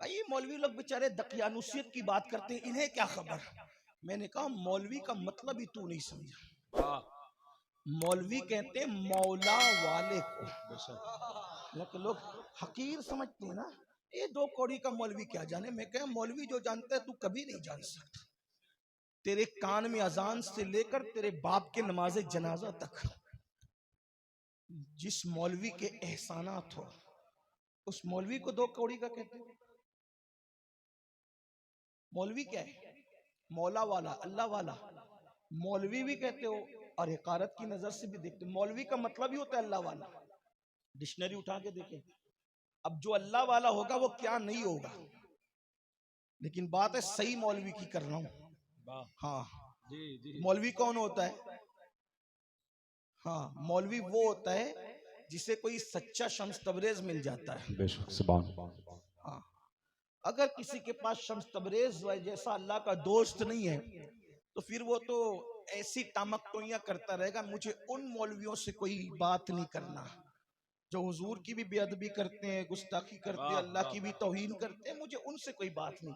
یہ مولوی لوگ بیچارے دقیانوسیت کی بات کرتے ہیں، انہیں کیا خبر؟ میں نے کہا مولوی کا مطلب ہی تو نہیں سمجھا. مولوی کہتے ہیں مولا والے کو، لیکن لوگ حقیر سمجھتے ہیں نا، یہ 2 کوڑی کا مولوی کیا جانے. میں کہا مولوی جو جانتا ہے تو کبھی نہیں جان سکتا. تیرے کان میں اذان سے لے کر تیرے باپ کے نماز جنازہ تک جس مولوی کے احسانات ہو اس مولوی کو 2 کوڑی کا کہتے ہیں. مولوی کیا ہے؟ مولا والا، اللہ والا. مولوی بھی کہتے ہو اور حقارت کی نظر سے بھی دیکھتے. مولوی کا مطلب ہی ہوتا ہے اللہ والا. ڈکشنری اٹھا کے دیکھیں. اب جو اللہ والا ہوگا وہ کیا نہیں ہوگا، لیکن بات ہے صحیح مولوی کی کر رہا ہوں. ہاں مولوی کون ہوتا ہے؟ ہاں مولوی وہ ہوتا ہے جسے کوئی سچا شمس تبریز مل جاتا ہے. بے شک سبحان. ہاں اگر کسی کے پاس شمس تبریز جیسا اللہ کا دوست نہیں ہے تو پھر وہ تو ایسی ٹامک ٹوئیاں کرتا رہے گا. مجھے ان مولویوں سے کوئی بات نہیں کرنا جو حضور کی بھی بے ادبی کرتے ہیں، گستاخی کرتے ہیں، اللہ کی بھی توہین کرتے ہیں. مجھے ان سے کوئی بات نہیں.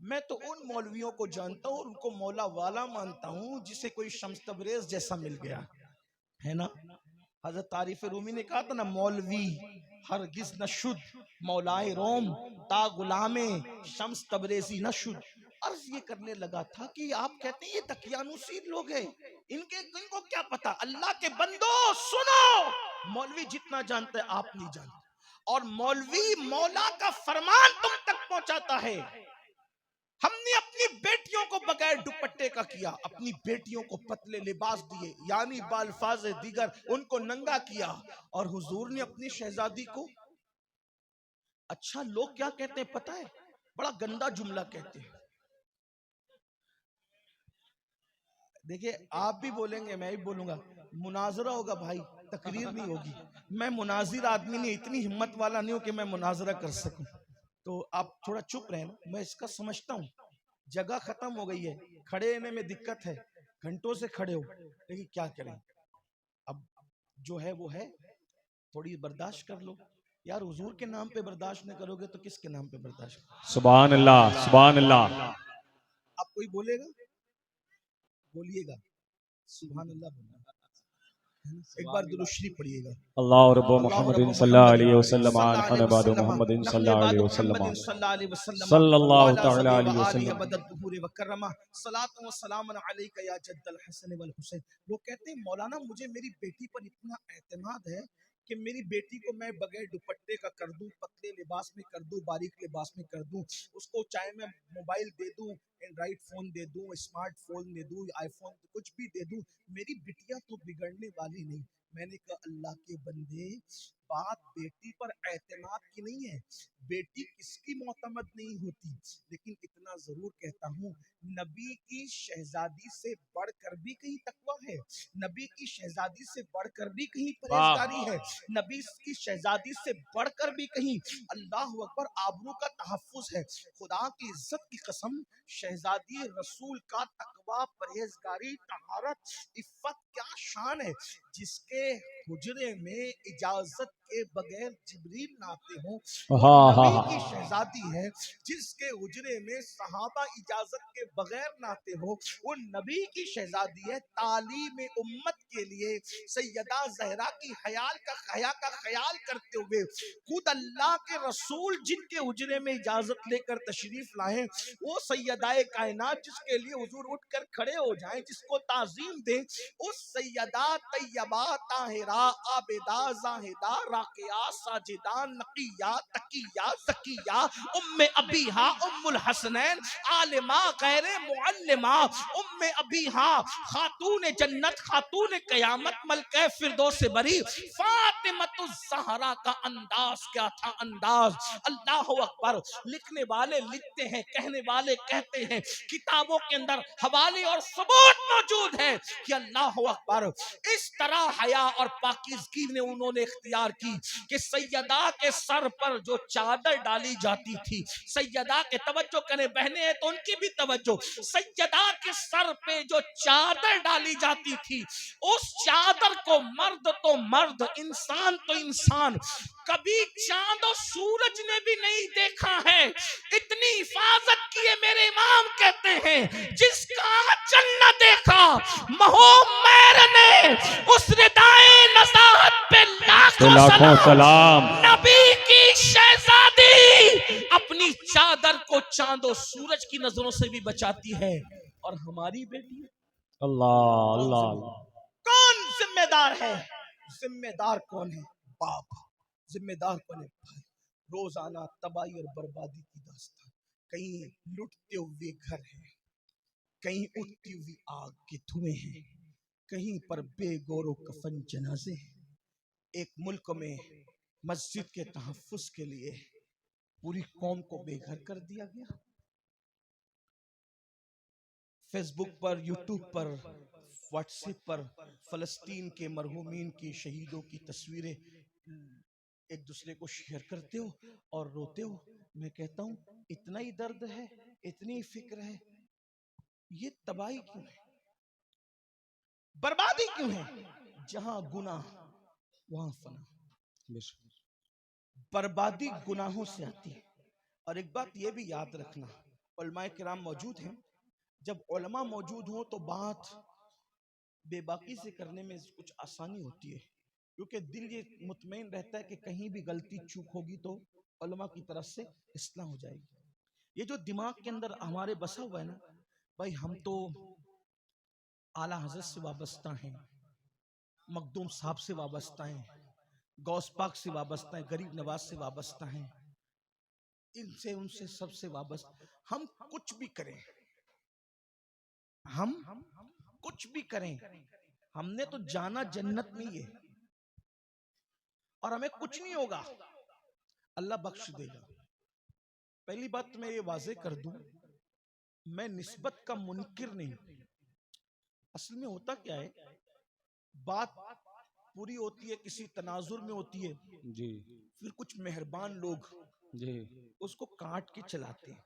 میں تو ان مولویوں کو جانتا ہوں اور ان کو مولا والا مانتا ہوں جسے کوئی شمس تبریز جیسا مل گیا ہے نا. حضرت عارف رومی نے کہا تھا نا، مولوی ہرگز نہ شد مولائے روم تا غلام شمس تبریزی نہ شد. عرض یہ کرنے لگا تھا کہ آپ کہتے ہیں یہ دقیانوسی لوگ ہیں، ان کو کیا پتا. اللہ کے بندو سنو، مولوی جتنا جانتا ہے آپ نہیں جانتے، اور مولوی مولا کا فرمان تم تک پہنچاتا ہے. ہم نے اپنی بیٹیوں کو بغیر دوپٹے کا کیا، اپنی بیٹیوں کو پتلے لباس دیے، یعنی بالفاظ دیگر ان کو ننگا کیا. اور حضور نے اپنی شہزادی کو، اچھا لوگ کیا کہتے ہیں پتہ ہے؟ بڑا گندا جملہ کہتے ہیں. دیکھیں آپ بھی بولیں گے میں بھی بولوں گا، مناظرہ ہوگا بھائی، تقریر نہیں ہوگی. میں مناظر آدمی نہیں، اتنی ہمت والا نہیں ہوں کہ میں مناظرہ کر سکوں. تو آپ تھوڑا چپ رہیں. میں اس کا سمجھتا ہوں جگہ ختم ہو گئی ہے، کھڑے ہونے میں دقت ہے، گھنٹوں سے کھڑے ہو، لیکن کیا کریں، اب جو ہے وہ ہے، تھوڑی برداشت کر لو. یار حضور کے نام پہ برداشت نہ کرو گے تو کس کے نام پہ برداشت کرو؟ سبحان اللہ سبحان اللہ. اب کوئی بولے گا؟ بولیے گا سبحان اللہ بولنا. ایک بار درود شریف پڑھیے گا. اللہ رب اللہ محمد رب صلی اللہ محمد علیہ وسلم صلی عن اللہ علیہ بعد وسلم محمد صلی نحن اللہ بعد علیہ محمد وسلم صلی اللہ علیہ وسلم صلی اللہ وعلى تعالی صحبه علیہ وآلہ وسلم. عبد الظہور وکرمہ صلاۃ و سلام علیک یا جد الحسن والحسین. لوگ کہتے ہیں مولانا مجھے میری بیٹی پر اتنا اعتماد ہے کہ میری بیٹی کو میں بغیر دوپٹے کا کر دوں، پتلے لباس میں کر دوں، باریک لباس میں کر دوں، اس کو چاہے میں موبائل دے دوں، اینڈرائڈ فون دے دوں، اسمارٹ فون دے دوں، آئی فون کچھ بھی دے دوں، میری بٹیا تو بگڑنے والی نہیں. میں نے کہا اللہ کے بندے، بات بیٹی پر اعتماد کی نہیں ہے، بیٹی کس کی معتمد نہیں ہوتی، لیکن اتنا ضرور کہتا ہوں نبی کی شہزادی سے بڑھ کر بھی کہیں تقویٰ ہے، نبی کی شہزادی سے بڑھ کر بھی کہیں پرہیزگاری ہے، نبی کی شہزادی سے بڑھ کر بھی کہیں اللہ اکبر آبرو کا تحفظ ہے. خدا کی عزت کی قسم، شہزادی رسول کا تقویٰ، پرہیزگاری، طہارت، عفت کیا شان ہے. جس کے حجرے میں اجازت کے بغیر جبریل نہ آتے ہوں وہ ہاں ہاں نبی کی ہاں. شہزادی ہے. جس کے حجرے میں صحابہ اجازت کے بغیر نہ آتے ہو وہ نبی کی شہزادی ہے. تعلیم امت کے لیے سیدہ زہرا کی حیا کا خیال کرتے ہوئے خود اللہ کے رسول جن کے حجرے میں اجازت لے کر تشریف لائیں، وہ سیدہ کائنات جس کے لیے حضور اٹھ کر کھڑے ہو جائیں، جس کو تعظیم دیں، اس سیدہ طیبہ طاہرہ عابدہ زاہدہ راکعہ ساجدہ نقیہ تقیہ زکیہ ام ابیہا ام الحسنین عالمہ غیر معلمہ ام ابیہا خاتون جنت خاتون قیامت ملکہ فردوس بری فاطمۃ الزہرا کا انداز کیا تھا، انداز. اللہ اکبر. لکھنے والے لکھتے ہیں، کہنے والے کہتے ہیں، کتابوں کے اندر حوالے اور ثبوت موجود ہے کہ اللہ اکبر اس طرح حیا اور پاکیزگی نے انہوں نے اختیار تھی کہ سیدہ کے سر پر جو چادر ڈالی جاتی تھی، سیدہ کے توجہ کریں بہنیں ہیں تو ان کی بھی توجہ، سیدہ کے سر پہ جو چادر ڈالی جاتی تھی، اس چادر کو مرد تو مرد، انسان تو انسان کبھی چاند و سورج نے بھی نہیں دیکھا ہے، اتنی حفاظت کی ہے۔ میرے امام کہتے ہیں جس کا آنچل نہ دیکھا مہو میر نے، اس ردائے نزاہت پہ لاکھوں سلام۔ نبی کی شہزادی اپنی چادر کو چاند و سورج کی نظروں سے بھی بچاتی ہے، اور ہماری بیٹی اللہ اللہ کون ذمہ دار ہے؟ ذمہ دار کون ہے؟ باپ۔ ذمہ دار کون ہے؟ بھائی۔ روزانہ تباہی اور بربادی کی داستان، کہیں لٹتے ہوئے گھر ہیں، کہیں اٹھتی ہوئی آگ کے دھوئیں ہیں، کہیں پر بے گور و کفن جنازے ہیں۔ ایک ملک میں مسجد کے تحفظ کے لیے پوری قوم کو بے گھر کر دیا گیا۔ فیس بک پر، یوٹیوب پر، واٹس ایپ پر فلسطین کے مرحومین کی شہیدوں کی تصویریں ایک دوسرے کو شیئر کرتے ہو اور روتے ہو۔ میں کہتا ہوں اتنا ہی درد ہے، اتنی فکر ہے، یہ تباہی کیوں ہے، بربادی کیوں ہے؟ جہاں گناہ وہاں فنا۔ بربادی گناہوں سے آتی ہے۔ اور ایک بات یہ بھی یاد رکھنا، علماء کرام موجود ہیں، جب علماء موجود ہوں تو بات بے باکی سے کرنے میں کچھ آسانی ہوتی ہے، کیونکہ دل یہ مطمئن رہتا ہے کہ کہیں بھی غلطی چوک ہوگی تو علماء کی طرف سے اصلاح ہو جائے گی۔ یہ جو دماغ کے اندر ہمارے بسا ہوا ہے نا، بھائی ہم تو اعلیٰ حضرت سے وابستہ ہیں، مخدوم صاحب سے وابستہ ہیں، غوث پاک سے وابستہ ہیں، غریب نواز سے وابستہ ہیں، ان سے سب سے وابستہ۔ ہم کچھ بھی کریں، ہم کچھ بھی کریں، ہم نے تو جانا جنت میں ہی ہے، اور ہمیں کچھ نہیں ہوگا، اللہ بخش دے گا۔ پہلی بات میں یہ واضح کر دوں، میں نسبت کا منکر نہیں ہوں۔ اصل میں ہوتا کیا ہے، بات پوری ہوتی ہے، کسی تناظر میں ہوتی ہے، جی پھر کچھ مہربان لوگ جی اس کو کاٹ کے چلاتے ہیں۔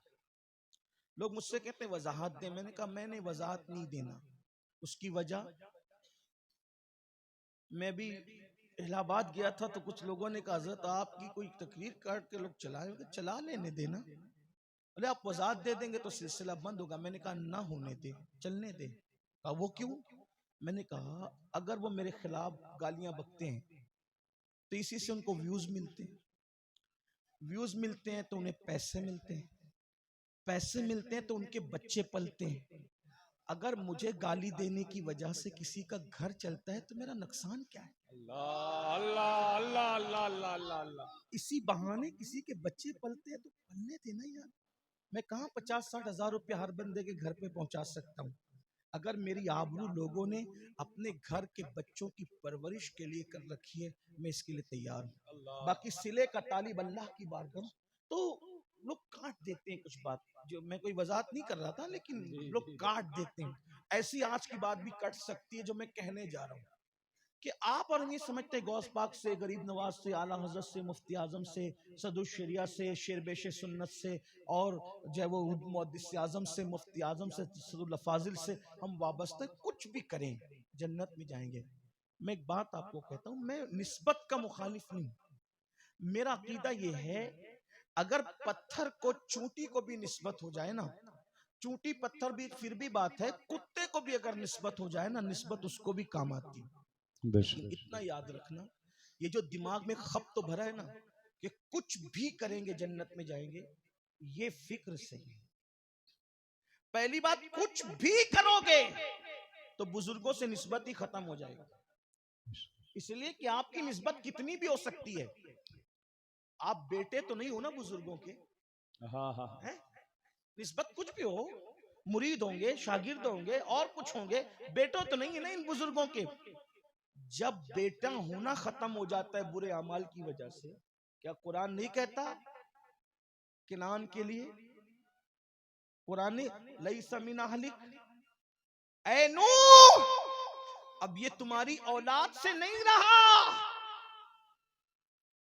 لوگ مجھ سے کہتے ہیں وضاحت دیں، میں نے کہا میں نے وضاحت نہیں دینا۔ اس کی وجہ، میں بھی الہ آباد گیا تھا تو کچھ لوگوں نے کہا حضرت آپ کی کوئی تقریر کاٹ کے لوگ چلائیں، چلا لینے دینا، بولے آپ وضاحت دے دیں گے تو سلسلہ بند ہوگا۔ میں نے کہا نہ ہونے دے، چلنے دے۔ کہا وہ کیوں؟ میں نے کہا اگر وہ میرے خلاف گالیاں بکتے ہیں تو اسی سے ان کو ویوز ملتے ہیں، ویوز ملتے ہیں تو انہیں پیسے ملتے ہیں، پیسے ملتے ہیں تو ان کے بچے پلتے ہیں۔ اگر مجھے گالی دینے کی وجہ سے کسی کا گھر چلتا ہے تو میرا نقصان کیا ہے؟ اللہ اللہ اللہ اللہ اللہ اللہ اللہ۔ اسی بہانے کسی کے بچے پلتے ہیں تو پلنے دینا یار۔ میں کہاں 50-60 ہزار روپے ہر بندے کے گھر پہ پہنچا سکتا ہوں؟ اگر میری آبرو لوگوں نے اپنے گھر کے بچوں کی پرورش کے لیے کر رکھی ہے، میں اس کے لیے تیار ہوں۔ باقی صلے کا طالب اللہ کی بارگاہ تو لوگ کاٹ دیتے ہیں کچھ بات، جو میں کوئی وضاحت نہیں کر رہا تھا لیکن لوگ کاٹ دیتے ہیں۔ ایسی آج کی بات بھی کٹ سکتی ہے جو میں کہنے جا رہا ہوں، کہ آپ اور یہ سمجھتے ہیں غوث پاک سے، غریب نواز سے، اعلیٰ حضرت سے، مفتی اعظم سے، صدر الشریعہ سے، شیر بیش سنت سے، اور جو ہے وہ محدث اعظم سے، مفتی اعظم سے، صدر الافاضل سے ہم وابستہ، کچھ بھی کریں جنت میں جائیں گے۔ میں ایک بات آپ کو کہتا ہوں، میں نسبت کا مخالف نہیں ہوں۔ میرا عقیدہ یہ ہے اگر پتھر کو چونٹی کو بھی نسبت ہو جائے نا، چونٹی پتھر بھی پھر بھی بات ہے، کتے کو بھی اگر نسبت ہو جائے نا، نسبت اس کو بھی کام آتی ہے۔ لیکن اتنا یاد رکھنا، یہ جو دماغ میں خب تو بھرا ہے نا کہ کچھ بھی کریں گے جنت میں جائیں گے، یہ فکر صحیح ہے۔ پہلی بات، کچھ بھی کرو گے تو بزرگوں سے نسبت ہی ختم ہو جائے گی، اس لیے کہ آپ کی نسبت کتنی بھی ہو سکتی ہے، آپ بیٹے تو نہیں ہو نا بزرگوں کے، ہاں ہاں نسبت کچھ بھی ہو، مرید ہوں گے، شاگرد ہوں گے، اور کچھ ہوں گے، بیٹوں تو نہیں ہے نا ان بزرگوں کے۔ جب بیٹا ہونا ختم ہو جاتا ہے برے اعمال کی وجہ سے، کیا قرآن نہیں کہتا کنعان کے لیے، قرآن لیس من اہلک، اے نوح اب یہ تمہاری اولاد سے نہیں رہا،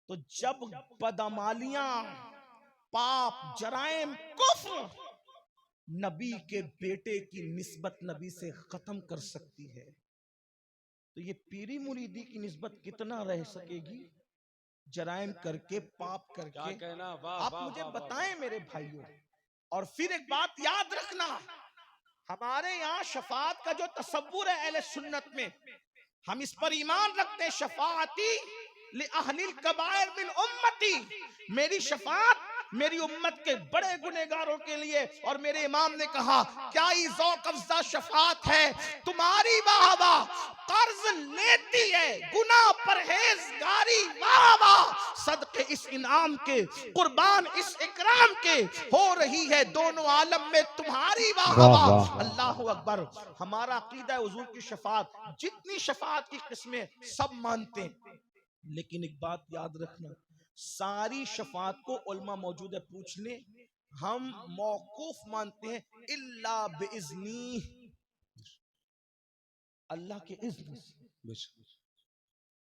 تو جب بدعمالیاں، پاپ، جرائم، کفر نبی کے بیٹے کی نسبت نبی سے ختم کر سکتی ہے، تو یہ پیری مریدی کی نسبت کتنا رہ سکے گی؟ جرائم کر کے، پاپ کر کیا کے۔ کہنا، واہ آپ واہ مجھے واہ واہ بتائیں میرے بھائیوں، اور پھر ایک بات یاد رکھنا، ہمارے یہاں شفاعت کا جو تصور ہے اہل سنت میں، ہم اس پر ایمان رکھتے ہیں، شفاعتی لأہل الکبائر من امتی، میری شفاعت میری امت کے بڑے گنہگاروں کے لیے۔ اور میرے امام نے کہا کیا ہی ذوق افزا شفاعت ہے، تمہاری واہ واہ قرض لیتی ہے، گناہ پرہیزگاری واہ واہ صدقے اس انعام کے، قربان اس اکرام کے، ہو رہی ہے دونوں عالم میں تمہاری واہ واہ واہ۔ واہ واہ۔ اللہ اکبر۔ ہمارا عقیدہ حضور کی شفاعت، جتنی شفاعت کی قسمیں سب مانتے ہیں، لیکن ایک بات یاد رکھنا، ساری شفاعت کو علماء موجود ہے، پوچھ لیں، ہم موقوف مانتے ہیں الا باذنی، اللہ کے اذن سے،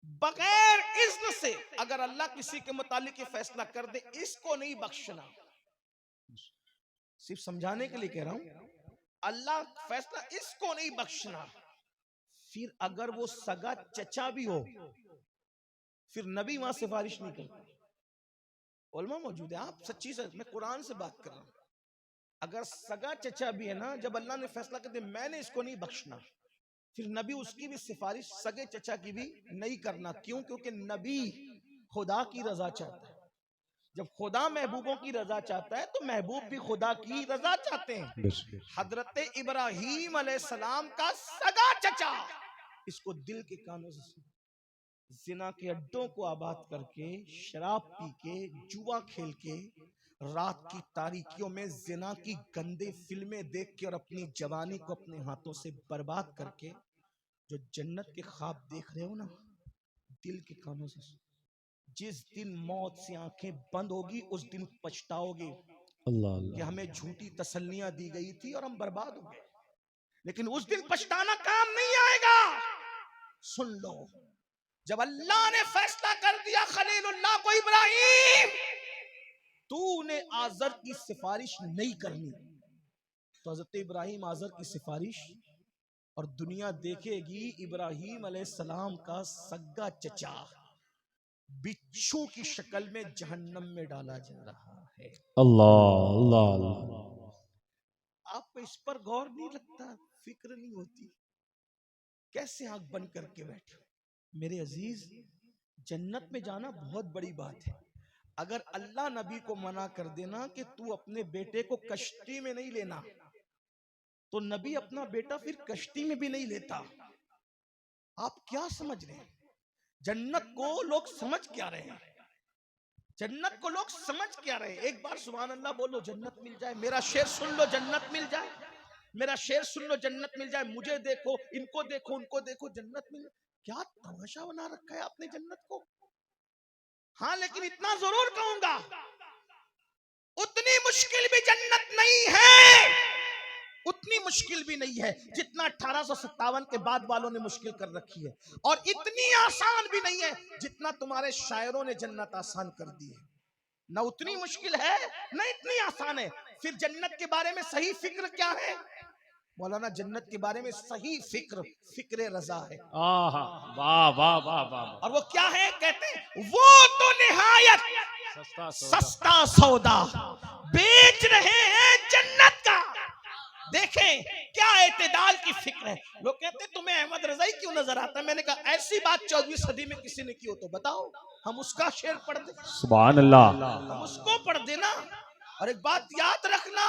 بغیر اذن سے اگر اللہ کسی کے متعلق یہ فیصلہ کر دے اس کو نہیں بخشنا۔ صرف سمجھانے کے لیے کہہ رہا ہوں، اللہ فیصلہ اس کو نہیں بخشنا۔ پھر اگر وہ سگا چچا بھی ہو، پھر نبی وہاں سفارش نہیں کرتا، علماء موجود ہے، آپ سچی سے، میں قرآن سے بات کر رہا ہوں، اگر سگا چچا بھی ہے نا، جب اللہ نے فیصلہ کر دیا میں نے اس کو نہیں بخشنا، پھر نبی اس کی بھی سفارش سگے چچا کی بھی نہیں کرنا۔ کیوں؟ کیونکہ نبی خدا کی رضا چاہتا ہے، جب خدا محبوبوں کی رضا چاہتا ہے تو محبوب بھی خدا کی رضا چاہتے ہیں۔ حضرت ابراہیم علیہ السلام کا سگا چچا، اس کو دل کے کانوں سے سن، زنا کے اڈوں کو آباد کر کے، شراب پی کے، جوا کھیل کے، رات کی تاریکیوں میں زنا کی گندے فلمیں دیکھ کے اور اپنی جوانی کو اپنے ہاتھوں سے برباد کر کے جو جنت کے خواب دیکھ رہے ہو نا، دل کے کانوں سے سن، جس دن موت سے آنکھیں بند ہوگی اس دن پچھتاؤ گے اللہ کہ اللہ۔ ہمیں جھوٹی تسلیاں دی گئی تھی اور ہم برباد ہو گئے، لیکن اس دن پچھتانا کام نہیں آئے گا۔ سن لو، جب اللہ نے فیصلہ کر دیا خلیل اللہ کو، ابراہیم تو نے آزر کی سفارش نہیں کرنی، تو حضرت ابراہیم آزر کی سفارش، اور دنیا دیکھے گی ابراہیم علیہ السلام کا سگا چچا بچھو کی شکل میں جہنم میں ڈالا جا رہا ہے۔ اللہ اللہ اللہ۔ آپ کو اس پر غور نہیں لگتا، فکر نہیں ہوتی، کیسے آنکھ بند کر کے بیٹھے؟ میرے عزیز، جنت میں جانا بہت بڑی بات ہے۔ اگر اللہ نبی کو منع کر دینا کہ تو اپنے بیٹے کو کشتی میں نہیں لینا، تو نبی اپنا بیٹا پھر کشتی میں بھی نہیں لیتا۔ آپ کیا سمجھ رہے ہیں؟ جنت کو لوگ سمجھ کیا رہے ہیں؟ جنت کو لوگ سمجھ کیا رہے ہیں؟ ایک بار سبحان اللہ بولو، جنت مل جائے۔ میرا شعر سن لو، جنت مل جائے۔ میرا شعر سن لو، جنت مل جائے۔ مجھے دیکھو، ان کو دیکھو، ان کو دیکھو، جنت مل جائے۔ کیا تماشا بنا رکھا ہے آپ نے جنت کو؟ ہاں لیکن اتنا ضرور کہوں گا، اتنی مشکل بھی جنت نہیں ہے، اتنی مشکل بھی نہیں ہے جتنا 1857 کے بعد والوں نے مشکل کر رکھی ہے، اور اتنی آسان بھی نہیں ہے جتنا تمہارے شاعروں نے جنت آسان کر دی ہے۔ نہ اتنی مشکل ہے نہ اتنی آسان ہے۔ پھر جنت کے بارے میں صحیح فکر کیا ہے مولانا؟ جنت کے بارے میں صحیح فکر فکر رضا ہے، آہا، واہ واہ واہ واہ اور واہ۔ وہ کیا ہے؟ کہتے ہیں وہ تو نہایت سستا سودا۔ سستا سودا بیچ رہے ہیں جنت کا۔ دیکھیں کیا اعتدال کی فکر ہے۔ لوگ کہتے ہیں تمہیں احمد رضائی کیوں نظر آتا ہے؟ میں نے کہا ایسی بات 14ویں صدی میں کسی نے کی ہو تو بتاؤ، ہم اس کا شعر پڑھ دیں، سبحان اللہ۔ ہم اس کو پڑھ دینا۔ اور ایک بات یاد رکھنا،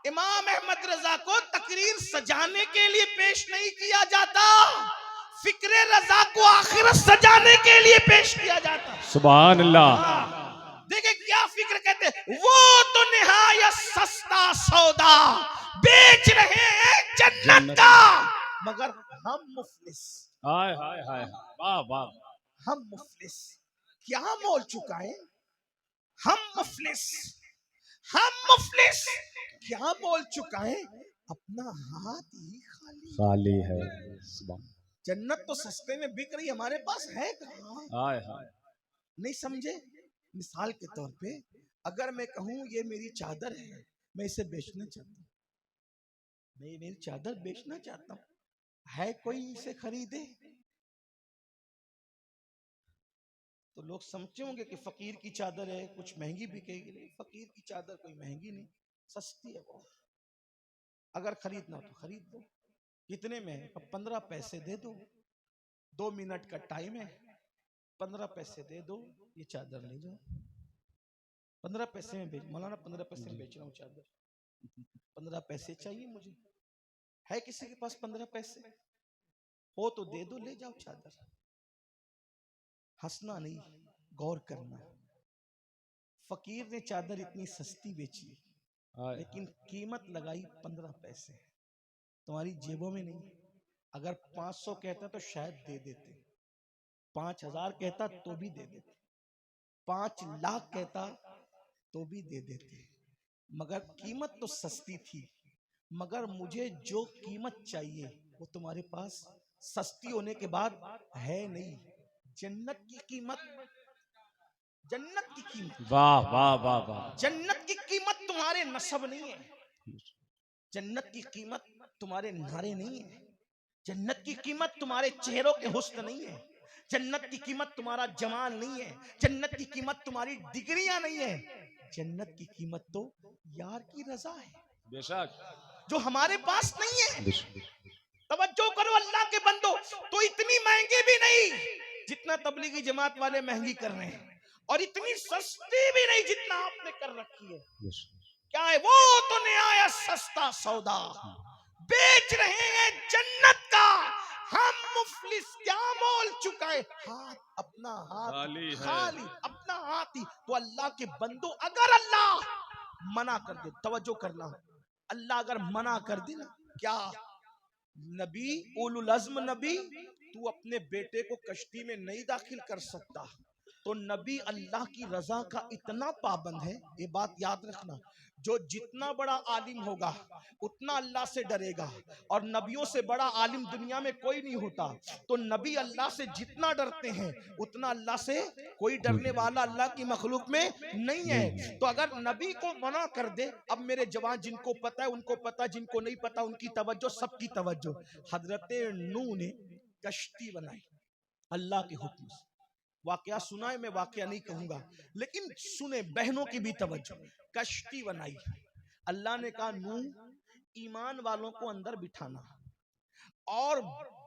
امام احمد رضا کو تقریر سجانے کے لیے پیش نہیں کیا جاتا، فکر رضا کو آخرت سجانے کے لیے پیش کیا جاتا۔ سبحان اللہ۔ دیکھیں کیا فکر کہتے ہیں، وہ تو نہایت سستا سودا بیچ رہے ہیں جنت کا، مگر ہم مفلس، ہائے ہائے ہائے، واہ واہ۔ ہم مفلس کیا مول چکائیں؟ ہم مفلس، ہم مفلس کیا مول چکائیں؟ اپنا ہاتھ ہی خالی۔ خالی ہے۔ سبحان۔ جنت تو سستے میں بک رہی، ہمارے پاس ہے کہاں؟ ہائے ہائے۔ نہیں سمجھے؟ مثال کے طور پہ اگر میں کہوں یہ میری چادر ہے، میں اسے بیچنا چاہتا ہوں، میں میری چادر بیچنا چاہتا ہوں، ہے کوئی اسے خریدے؟ تو لوگ سمجھتے ہوں گے کہ فقیر کی چادر ہے کچھ مہنگی بکے گی. نہیں، فقیر کی چادر کوئی مہنگی نہیں، سستی ہے بہت. اگر خریدنا ہو تو خرید دو. کتنے میں ہے؟ اب 15 پیسے دے دو، 2 منٹ کا ٹائم ہے، 15 پیسے دے دو، یہ چادر لے جاؤ. 15 پیسے میں بیچ مولانا 15 پیسے میں بیچ رہا ہوں چادر. 15 پیسے چاہیے مجھے. ہے کسی کے پاس 15 پیسے؟ ہو تو دے دو، لے جاؤ چادر. ہنسنا نہیں، غور کرنا. فقیر نے چادر اتنی سستی بیچی لیکن قیمت لگائی 15 پیسے. تمہاری جیبوں میں نہیں. اگر 500 کہتا تو شاید دے دیتے، 5000 کہتا تو بھی دے دیتے، 5 لاکھ کہتا تو بھی دے دیتے، مگر قیمت تو سستی تھی. مگر مجھے جو قیمت چاہیے وہ تمہارے پاس سستی ہونے کے بعد ہے نہیں. جنت کی قیمت، جنت کی قیمت، واہ واہ واہ واہ. جنت کی قیمت تمہارے نسب نہیں ہے، جنت کی قیمت تمہارے نعرے نہیں ہے، جنت کی قیمت تمہارے چہروں کے حسن نہیں ہے، جنت کی قیمت تمہارا جمال نہیں ہے، جنت کی قیمت تمہاری ڈگریاں نہیں ہے. جنت کی قیمت تو یار کی رضا ہے بے شک. جو ہمارے پاس نہیں بے ہے. شک. توجہ کرو اللہ کے بندو، تو اتنی مہنگی بھی نہیں جتنا تبلیغی جماعت والے مہنگی کر رہے ہیں، اور اتنی سستی بھی نہیں جتنا آپ نے کر رکھی ہے. بے شک. کیا ہے وہ؟ تو نہایت سستا سودا بیچ رہے ہیں جنت کا. ہم مفلس کیا مول چکائے؟ ہاتھ اپنا، ہاتھ خالی ہے. خالی، اپنا ہاتھ ہی. تو اللہ کے بندو اگر اللہ منع کر دے، توجہ کرنا، اللہ اگر منع کر دے نا، کیا نبی اولو العزم نبی تو اپنے بیٹے کو کشتی میں نہیں داخل کر سکتا، تو نبی اللہ کی رضا کا اتنا پابند ہے. یہ بات یاد رکھنا، جو جتنا بڑا عالم ہوگا اتنا اللہ سے ڈرے گا، اور نبیوں سے بڑا عالم دنیا میں کوئی نہیں ہوتا. تو نبی اللہ سے جتنا ڈرتے ہیں اتنا اللہ سے کوئی ڈرنے والا اللہ کی مخلوق میں نہیں ہے. تو اگر نبی کو منع کر دے، اب میرے جوان جن کو پتہ ہے ان کو پتہ، جن کو نہیں پتہ ان کی توجہ، سب کی توجہ. حضرت نوح نے کشتی بنائی اللہ کے حکم سے. واقعہ سنا ہے، میں واقعہ نہیں کہوں گا، لیکن سنے بہنوں کی بھی توجہ. کشتی بنائی، اللہ نے کہا نوح ایمان والوں کو اندر بٹھانا اور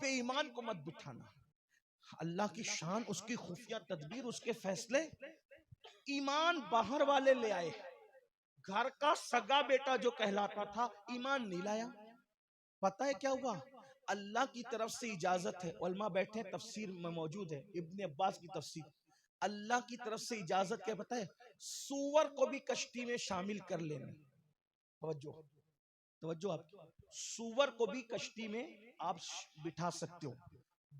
بے ایمان کو مت بٹھانا. اللہ کی شان، اس کی خفیہ تدبیر، اس کے فیصلے. ایمان باہر والے لے آئے، گھر کا سگا بیٹا جو کہلاتا تھا ایمان نہیں لایا. پتہ ہے کیا ہوا؟ اللہ کی طرف سے اجازت ہے، علماء بیٹھے ہیں تفسیر میں موجود ہے، ابن عباس کی تفسیر. اللہ کی طرف سے اجازت کیا پتہ ہے؟ سور کو بھی کشتی میں شامل کر لینا. توجہ، توجہ آپ کی. سور کو بھی کشتی میں آپ بٹھا سکتے ہو،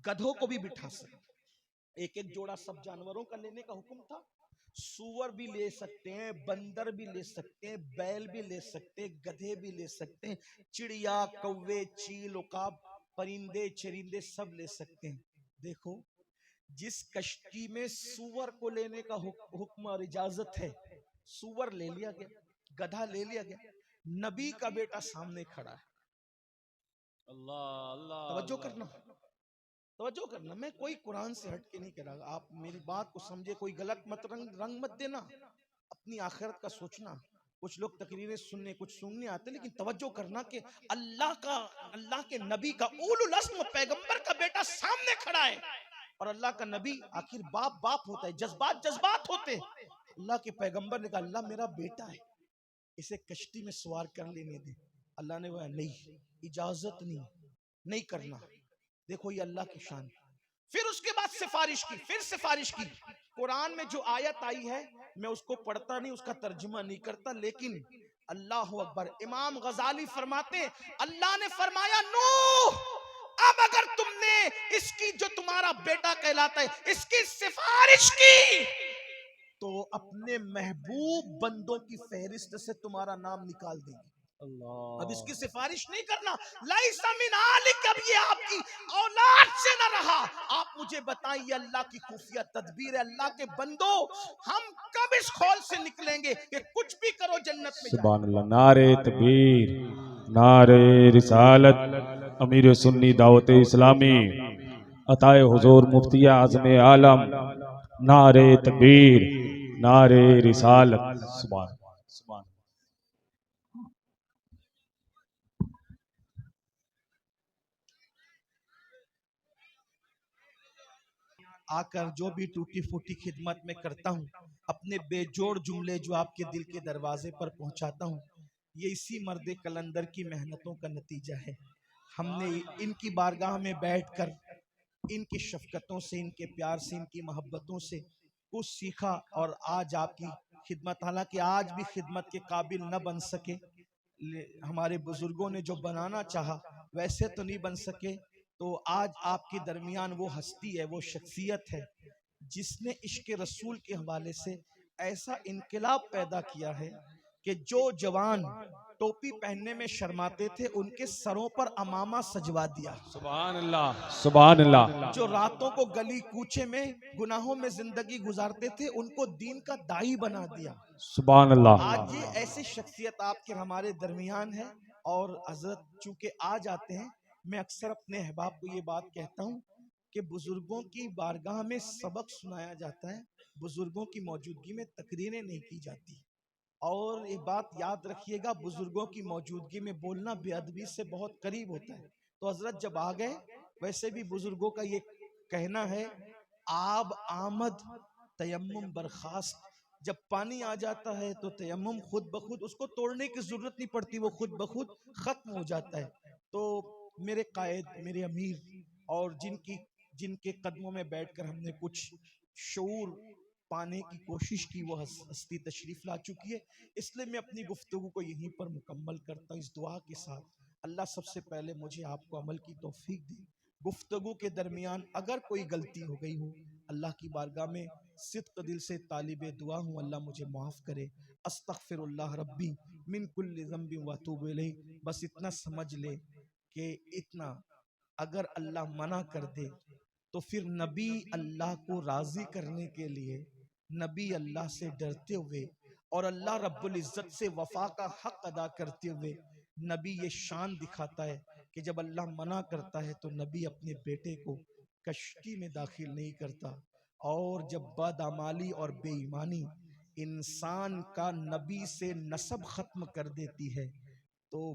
گدھوں کو بھی بٹھا سکتے ہو. ایک ایک جوڑا سب جانوروں کا لینے کا حکم تھا. سور بھی لے سکتے ہیں، بندر بھی لے سکتے ہیں، بیل بھی لے سکتے ہیں، گدھے بھی لے سکتے ہیں، چڑیا، کوے، چیل، عقاب، پرندے چرندے سب لے سکتے ہیں. دیکھو جس کشتی میں سور کو لینے کا حکم اور اجازت ہے، سور لے لیا گیا، گدھا لے لیا گیا، نبی کا بیٹا سامنے کھڑا ہے. اللہ اللہ. توجہ کرنا، توجہ کرنا. میں کوئی قرآن سے ہٹ کے نہیں کہہ رہا، آپ میری بات کو سمجھے، کوئی غلط مت رنگ مت دینا. اپنی آخرت کا سوچنا. کچھ لوگ تقریریں سننے، کچھ سننے آتے، لیکن توجہ کرنا کہ اللہ کے نبی کا اولو العزم پیغمبر کا بیٹا سامنے کھڑا ہے. اور اللہ کا نبی آخر باپ ہوتا ہے، جذبات ہوتے ہیں. اللہ کے پیغمبر نے کہا اللہ میرا بیٹا ہے، اسے کشتی میں سوار کر لینے دے. اللہ نے کہا نہیں، اجازت نہیں کرنا. دیکھو یہ اللہ کی شان. پھر اس کے بعد سفارش کی، پھر سفارش کی. قرآن میں جو آیت آئی ہے میں اس کو پڑھتا نہیں، اس کا ترجمہ نہیں کرتا، لیکن اللہ اکبر. امام غزالی فرماتے ہیں اللہ نے فرمایا نوح اب اگر تم نے اس کی، جو تمہارا بیٹا کہلاتا ہے، اس کی سفارش کی تو اپنے محبوب بندوں کی فہرست سے تمہارا نام نکال دیں گے. اب اس کی سفارش نہیں کرنا، لیسا من آلک، اب یہ آپ کی اولاد سے نہ رہا. آپ مجھے بتائیے اللہ کی خفیہ تدبیر ہے. اللہ کے بندو، ہم کب اس خول سے نکلیں گے کہ کچھ بھی کرو جنت میں سبحان جائیں؟ اللہ. نعرہ تکبیر، نعرہ رسالت، امیر سنی دعوت اسلامی، عطائے حضور مفتی اعظم عالم، نعرہ تکبیر، نعرہ رسالت. سبحان اللہ، سبحان اللہ. آ کر جو بھی ٹوٹی پھوٹی خدمت میں کرتا ہوں، اپنے بے جوڑ جملے جو آپ کے دل کے دروازے پر پہنچاتا ہوں، یہ اسی مرد کلندر کی محنتوں کا نتیجہ ہے. ہم نے ان کی بارگاہ میں بیٹھ کر ان کی شفقتوں سے، ان کے پیار سے، ان کی محبتوں سے کچھ سیکھا، اور آج آپ کی خدمت، حالانکہ آج بھی خدمت کے قابل نہ بن سکے، ہمارے بزرگوں نے جو بنانا چاہا ویسے تو نہیں بن سکے، تو آج آپ کے درمیان وہ ہستی ہے، وہ شخصیت ہے جس نے عشق رسول کے حوالے سے ایسا انقلاب پیدا کیا ہے کہ جو جوان ٹوپی پہننے میں شرماتے تھے ان کے سروں پر امامہ سجوا دیا، سبحان اللہ، سبحان اللہ. جو راتوں کو گلی کوچے میں گناہوں میں زندگی گزارتے تھے ان کو دین کا داعی بنا دیا. سبحان اللہ. آج یہ ایسی شخصیت آپ کے ہمارے درمیان ہے. اور حضرت چونکہ آ جاتے ہیں، میں اکثر اپنے احباب کو یہ بات کہتا ہوں کہ بزرگوں کی بارگاہ میں سبق سنایا جاتا ہے، بزرگوں کی موجودگی میں تقریریں نہیں کی جاتی. اور یہ بات یاد رکھیے گا، بزرگوں کی موجودگی میں بولنا بے ادبی سے بہت قریب ہوتا ہے. تو حضرت جب آ گئے، ویسے بھی بزرگوں کا یہ کہنا ہے، آب آمد تیمم برخاست. جب پانی آ جاتا ہے تو تیمم خود بخود، اس کو توڑنے کی ضرورت نہیں پڑتی، وہ خود بخود ختم ہو جاتا ہے. تو میرے قائد، میرے امیر، اور جن کے قدموں میں بیٹھ کر ہم نے کچھ شعور پانے کی کوشش کی، وہ ہستی تشریف لا چکی ہے. اس لیے میں اپنی گفتگو کو یہیں پر مکمل کرتا ہوں اس دعا کے ساتھ، اللہ سب سے پہلے مجھے آپ کو عمل کی توفیق دے. گفتگو کے درمیان اگر کوئی غلطی ہو گئی ہو، اللہ کی بارگاہ میں صدق دل سے طالب دعا ہوں، اللہ مجھے معاف کرے. استغفر اللہ ربی من کل ذنب واتوب الیہ. بس اتنا سمجھ لے کہ اتنا اگر اللہ منع کر دے تو پھر نبی اللہ کو راضی کرنے کے لیے، نبی اللہ سے ڈرتے ہوئے اور اللہ رب العزت سے وفا کا حق ادا کرتے ہوئے، نبی یہ شان دکھاتا ہے کہ جب اللہ منع کرتا ہے تو نبی اپنے بیٹے کو کشتی میں داخل نہیں کرتا. اور جب بدعمالی اور بے ایمانی انسان کا نبی سے نسب ختم کر دیتی ہے، تو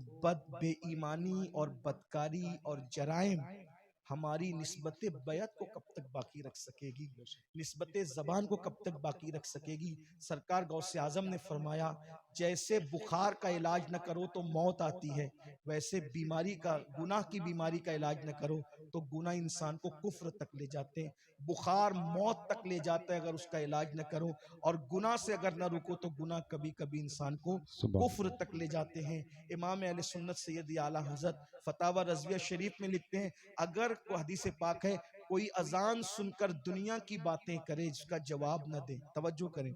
بے ایمانی اور بدکاری اور جرائم ہماری نسبت بیعت کو کب تک باقی رکھ سکے گی، نسبت زبان کو کب تک باقی رکھ سکے گی. سرکار غوث اعظم نے فرمایا، جیسے بخار کا علاج نہ کرو تو موت آتی ہے، ویسے بیماری کا، گناہ کی بیماری کا علاج نہ کرو تو گناہ انسان کو کفر تک لے جاتے ہیں. بخار موت تک لے جاتا ہے اگر اس کا علاج نہ کرو، اور گناہ سے اگر نہ رکو تو گناہ کبھی کبھی انسان کو کفر تک لے جاتے ہیں. امام اہل سنت سید اعلیٰ حضرت فتاوی رضویہ شریف میں لکھتے ہیں، اگر کوئی حدیث پاک ہے، کوئی اذان سن کر دنیا کی باتیں کرے، اس کا جواب نہ دے، توجہ کریں،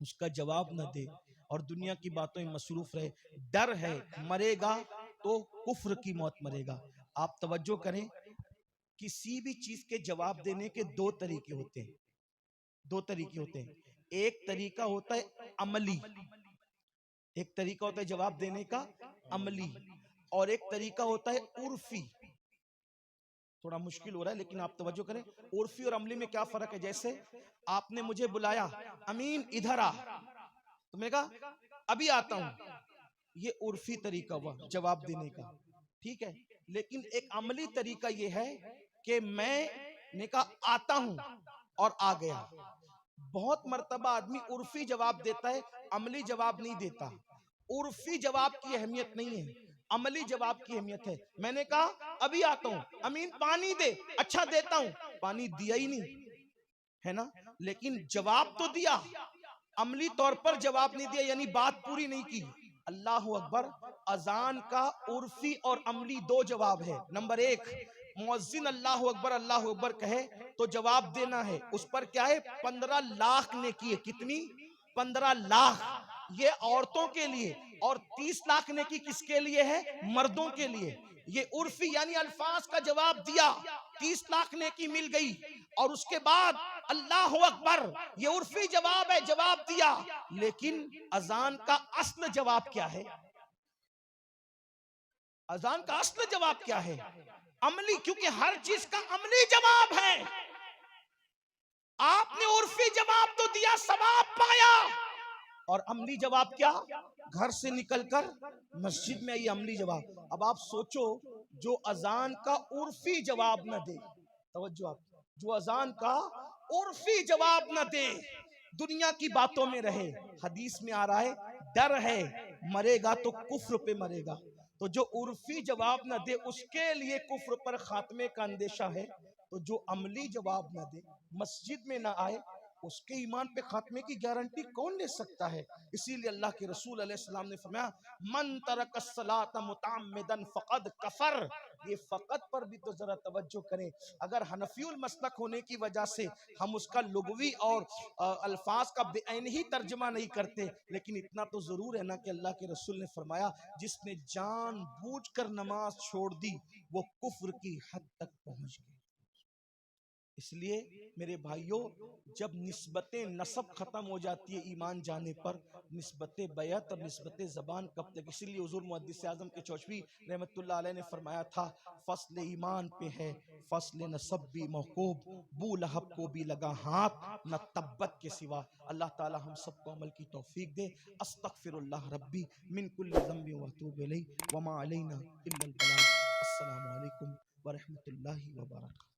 اس کا جواب نہ دے اور دنیا کی باتوں میں مصروف رہے، ڈر ہے مرے گا تو کفر کی موت مرے گا. آپ توجہ کریں، کسی بھی چیز کے جواب دینے کے دو طریقے ہوتے ہیں، دو طریقے ہوتے ہیں. ایک طریقہ ہوتا ہے عملی، ایک طریقہ ہوتا ہے جواب دینے کا عملی، اور ایک طریقہ ہوتا ہے عرفی. تھوڑا مشکل ہو رہا ہے لیکن آپ توجہ کریں، عرفی اور عملی میں کیا فرق ہے. جیسے آپ نے مجھے بلایا، امین ادھر آ، تو میں نے کہا ابھی آتا ہوں، یہ عرفی طریقہ ہوا جواب دینے کا، ٹھیک ہے. لیکن ایک عملی طریقہ یہ ہے کہ میں نے کہا آتا ہوں اور آ گیا. بہت مرتبہ آدمی عرفی جواب دیتا ہے، عملی جواب نہیں دیتا. عرفی جواب کی اہمیت نہیں ہے، عملی جواب کی اہمیت ہے. میں نے کہا ابھی آتا ہوں، امین پانی دے، اچھا دیتا ہوں، پانی دیا ہی نہیں ہے نا، لیکن جواب تو دیا، عملی طور پر جواب نہیں دیا، یعنی بات پوری نہیں کی. اللہ اکبر. اذان کا عرفی اور عملی دو جواب ہے. نمبر ایک، مؤذن اللہ اکبر اللہ اکبر کہے تو جواب دینا ہے، اس پر کیا ہے 15 لاکھ نے کیے. کتنی؟ 15 لاکھ. یہ عورتوں کے لیے. اور 30 لاکھ نیکی کس کے لیے ہے؟ مردوں کے لیے. یہ عرفی یعنی الفاظ کا جواب دیا, 30 لاکھ نیکی مل گئی. اور اس کے بعد اللہ اکبر, یہ عرفی جواب ہے, جواب دیا. لیکن اذان کا اصل جواب کیا ہے؟ اذان کا اصل جواب کیا ہے؟ عملی, کیونکہ ہر چیز کا عملی جواب ہے. آپ نے عرفی جواب تو دیا, ثواب پایا, اور عملی جواب کیا؟ گھر سے نکل کر مسجد میں آئی, عملی جواب. اب آپ سوچو, جو اذان کا عرفی جواب نہ دے, توجہ آپ, جو اذان کا عرفی جواب نہ دے, دنیا کی باتوں میں رہے, حدیث میں آ رہا ہے ڈر ہے مرے گا تو کفر پہ مرے گا, تو جو عرفی جواب نہ دے اس کے لیے کفر پر خاتمے کا اندیشہ ہے. تو جو عملی جواب نہ دے, مسجد میں نہ آئے, اس کے ایمان پہ خاتمے کی گارنٹی کون لے سکتا ہے؟ اسی لیے اللہ کے رسول علیہ السلام نے فرمایا من ترک الصلاۃ متعمدا فقد کفر. یہ فقط پر بھی تو ذرا توجہ کریں. اگر حنفی المسلک ہونے کی وجہ سے ہم اس کا لغوی اور الفاظ کا بے عین ہی ترجمہ نہیں کرتے, لیکن اتنا تو ضرور ہے نا کہ اللہ کے رسول نے فرمایا جس نے جان بوجھ کر نماز چھوڑ دی وہ کفر کی حد تک پہنچ گئی. اس لیے میرے بھائیوں, جب نسبت نسب ختم ہو جاتی ہے ایمان جانے پر, نسبت بیعت اور نسبت زبان کب تک؟ اسی لیے حضور محدث اعظم کے چوشوی رحمت اللہ علیہ نے فرمایا تھا فصل ایمان پہ ہے فصل نسب بھی موقوف, بو لہب کو بھی لگا ہاتھ نہ تبت کے سوا. اللہ تعالی ہم سب کو عمل کی توفیق دے. استغفر اللہ ربی من کل ذنب واتوب الیہ وما علینا الا البلاغ. السلام علیکم ورحمۃ اللہ وبرکاتہ.